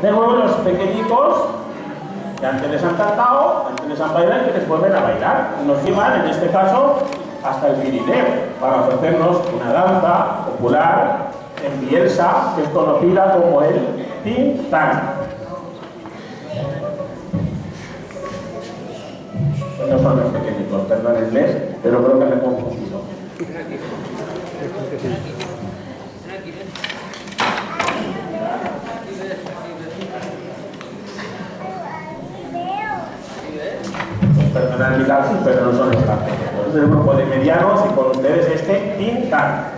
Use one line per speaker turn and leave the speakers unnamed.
De nuevo los pequeñitos que antes les han cantado, antes les han bailado y que les vuelven a bailar. Nos llevan, en este caso, hasta el Pirineo para ofrecernos una danza popular en Bielsa que es conocida como el Tin Tan. No son los pequeñitos, perdónenles, pero creo que me he confundido. Perdonad mi caso, pero no son estas. Es el grupo de medianos y con ustedes este Tin Tan.